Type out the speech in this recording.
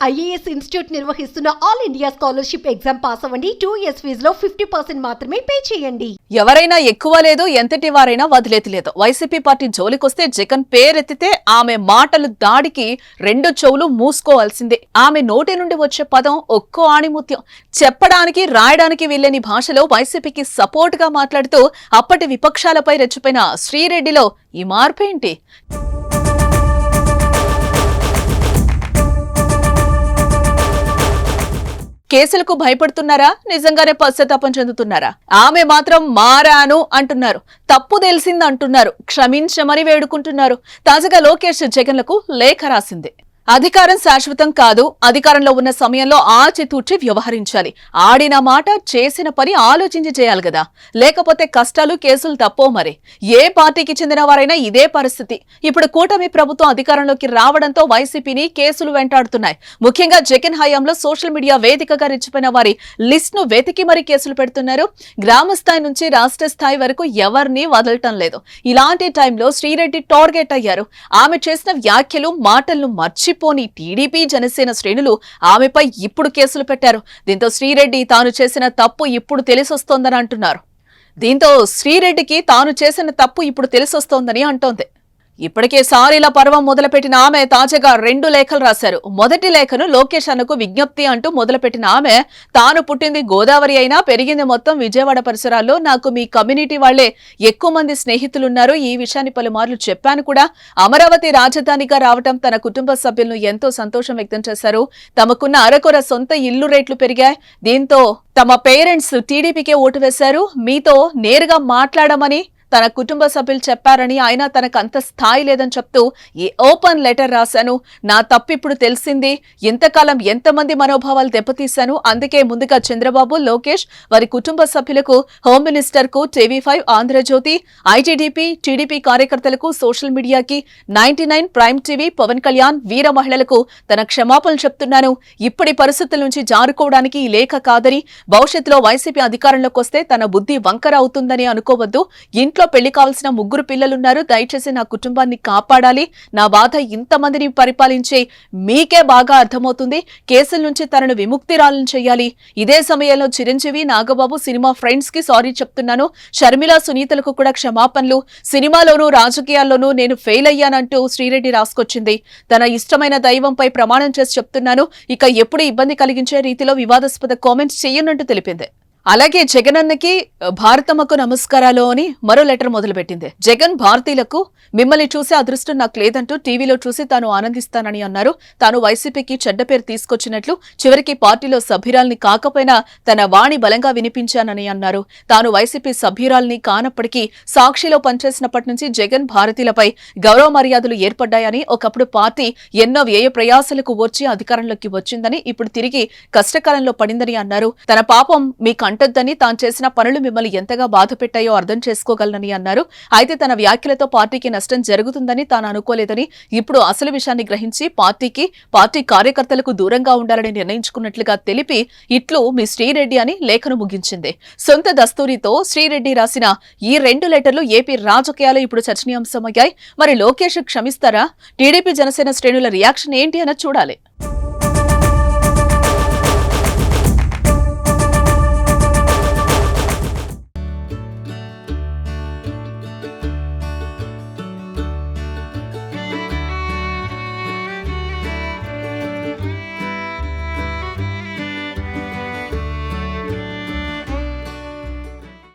IAS institute నిర్వహిస్తున్న all India scholarship exam pass అవ్వండి. 2 years ఫీజులో 50% మాత్రమే పే చేయండి. ఎవరైనా ఎక్కువ లేదు, ఎంతటి వారైనా వదిలేది లేదు. వైసీపీ పార్టీ జోలికొస్తే జగన్ పేరెత్తితే ఆమె మాటలు దాడికి రెండు చెవులు మూసుకోవాల్సిందే. ఆమె నోటి నుండి వచ్చే పదం ఒక్కో ఆణిముత్యం. చెప్పడానికి రాయడానికి వీల్లేని భాషలో వైసీపీకి సపోర్ట్ గా మాట్లాడుతూ అప్పటి విపక్షాలపై రెచ్చిపోయిన శ్రీరెడ్డిలో ఈ మార్పేంటి? కేసులకు భయపడుతున్నారా? నిజంగానే పశ్చాత్తాపం చెందుతున్నారా? ఆమె మాత్రం మారాను అంటున్నారు, తప్పు తెలిసింది అంటున్నారు, క్షమించమని వేడుకుంటున్నారు. తాజాగా లోకేష్ జగన్లకు లేఖ రాసింది. అధికారం శాశ్వతం కాదు, అధికారంలో ఉన్న సమయంలో ఆచితూచి వ్యవహరించాలి. ఆడిన మాట చేసిన పని ఆలోచించి చేయాలి కదా, లేకపోతే కష్టాలు కేసులు తప్పో. మరి ఏ పార్టీకి చెందిన వారైనా ఇదే పరిస్థితి. ఇప్పుడు కూటమి ప్రభుత్వం అధికారంలోకి రావడంతో వైసీపీని కేసులు వెంటాడుతున్నాయి. ముఖ్యంగా జగన్ హయాంలో సోషల్ మీడియా వేదికగా రెచ్చిపోయిన వారి లిస్ట్ ను వెతికి మరీ కేసులు పెడుతున్నారు. గ్రామ స్థాయి నుంచి రాష్ట్ర స్థాయి వరకు ఎవరిని వదలటం లేదు. ఇలాంటి టైంలో శ్రీరెడ్డి టార్గెట్ అయ్యారు. ఆమె చేసిన వ్యాఖ్యలు మాటలను మర్చిపోని టీడీపీ జనసేన శ్రేణులు ఆమెపై ఇప్పుడు కేసులు పెట్టారు. దీంతో శ్రీరెడ్డి తాను చేసిన తప్పు ఇప్పుడు తెలిసొస్తోందని అంటున్నారు. దీంతో శ్రీరెడ్డికి తాను చేసిన తప్పు ఇప్పుడు తెలిసొస్తోందని అంటోంది. ఇప్పటికే సారీల పర్వం మొదలుపెట్టిన ఆమె తాజాగా 2 లేఖలు రాశారు. మొదటి లేఖను లోకేష్ అన్నకు విజ్ఞప్తి అంటూ మొదలుపెట్టిన ఆమె, తాను పుట్టింది గోదావరి అయినా పెరిగింది మొత్తం విజయవాడ పరిసరాల్లో, నాకు మీ కమ్యూనిటీ వాళ్లే ఎక్కువ మంది స్నేహితులున్నారు. ఈ విషయాన్ని పలుమార్లు చెప్పాను కూడా. అమరావతి రాజధానిగా రావటం తన కుటుంబ సభ్యులను ఎంతో సంతోషం వ్యక్తం చేశారు. తమకున్న అరకొర సొంత ఇల్లు రేట్లు పెరిగాయి. దీంతో తమ పేరెంట్స్ టీడీపీకే ఓటు వేశారు. మీతో నేరుగా మాట్లాడమని తన కుటుంబ సభ్యులు చెప్పారని, అయినా తనకు అంత స్థాయి లేదని చెప్తూ ఈ ఓపెన్ లెటర్ రాశాను. నా తప్పిప్పుడు తెలిసింది. ఇంతకాలం ఎంతమంది మనోభావాలు దెబ్బతీశాను. అందుకే ముందుగా చంద్రబాబు, లోకేష్, వారి కుటుంబ సభ్యులకు, హోమ్ మినిస్టర్ కు, TV5, ఆంధ్రజ్యోతి, ITDP, టీడీపీ కార్యకర్తలకు, సోషల్ మీడియాకి, 99, ప్రైమ్ టీవీ, పవన్ కళ్యాణ్, వీర మహిళలకు తన క్షమాపణలు చెప్తున్నాను. ఇప్పటి పరిస్థితుల నుంచి జారుకోవడానికి ఈ లేఖ కాదని, భవిష్యత్తులో వైసీపీ అధికారంలోకి వస్తే తన బుద్ధి వంకర అవుతుందని అనుకోవద్దు. ఇంట్లో పెళ్లి కావాల్సిన 3 పిల్లలున్నారు. దయచేసి నా కుటుంబాన్ని కాపాడాలి. నా బాధ ఇంతమందిని పరిపాలించే మీకే బాగా అర్థమవుతుంది. కేసుల నుంచి తనను విముక్తిరాలను చేయాలి. ఇదే సమయంలో చిరంజీవి, నాగబాబు, సినిమా ఫ్రెండ్స్ కి సారీ చెప్తున్నాను. షర్మిల, సునీతలకు కూడా క్షమాపణలు. సినిమాలోనూ రాజకీయాల్లోనూ నేను ఫెయిల్ అయ్యానంటూ శ్రీరెడ్డి రాసుకొచ్చింది. తన ఇష్టమైన దైవంపై ప్రమాణం చేసి చెప్తున్నాను. ఇక ఎప్పుడు ఇబ్బంది కలిగించే రీతిలో వివాదాస్పద కామెంట్స్ చేయనంటూ తెలిపింది. అలాగే జగనన్నకి భారతమ్మకు నమస్కారాలు అని మరో లెటర్ మొదలుపెట్టింది. జగన్ భారతీయులకు మిమ్మల్ని చూసే అదృష్టం నాకు లేదంటూ టీవీలో చూసి తాను ఆనందిస్తానని అన్నారు. తాను వైసీపీకి చెడ్డ పేరు తీసుకొచ్చినట్లు, చివరికి పార్టీలో సభ్యురాల్ని కాకపోయినా తన వాణి బలంగా వినిపించానని అన్నారు. తాను వైసీపీ సభ్యురాల్ని కానప్పటికీ సాక్షిలో పనిచేసినప్పటి నుంచి జగన్ భారతీయులపై గౌరవ మర్యాదలు ఏర్పడ్డాయని, ఒకప్పుడు పార్టీ ఎన్నో వ్యయ ప్రయాసాలకు వచ్చి అధికారంలోకి వచ్చిందని, ఇప్పుడు తిరిగి కష్టకాలంలో పడిందని అన్నారు. తన పాపం మీకు అంటొద్దని, తాను చేసిన పనులు మిమ్మల్ని ఎంతగా బాధ పెట్టాయో అర్థం చేసుకోగలనని అన్నారు. అయితే తన వ్యాఖ్యలతో పార్టీకి నష్టం జరుగుతుందని తాను అనుకోలేదని, ఇప్పుడు అసలు విషయాన్ని గ్రహించి పార్టీకి, పార్టీ కార్యకర్తలకు దూరంగా ఉండాలని నిర్ణయించుకున్నట్లుగా తెలిపి ఇట్లు మీ శ్రీరెడ్డి అని లేఖను ముగించింది. సొంత దస్తూరితో శ్రీరెడ్డి రాసిన ఈ 2 లెటర్లు ఏపీ రాజకీయాలు ఇప్పుడు చర్చనీయాంశమయ్యాయి. మరి లోకేష్ క్షమిస్తారా? టీడీపీ జనసేన శ్రేణుల రియాక్షన్ ఏంటి అన్నది చూడాలి.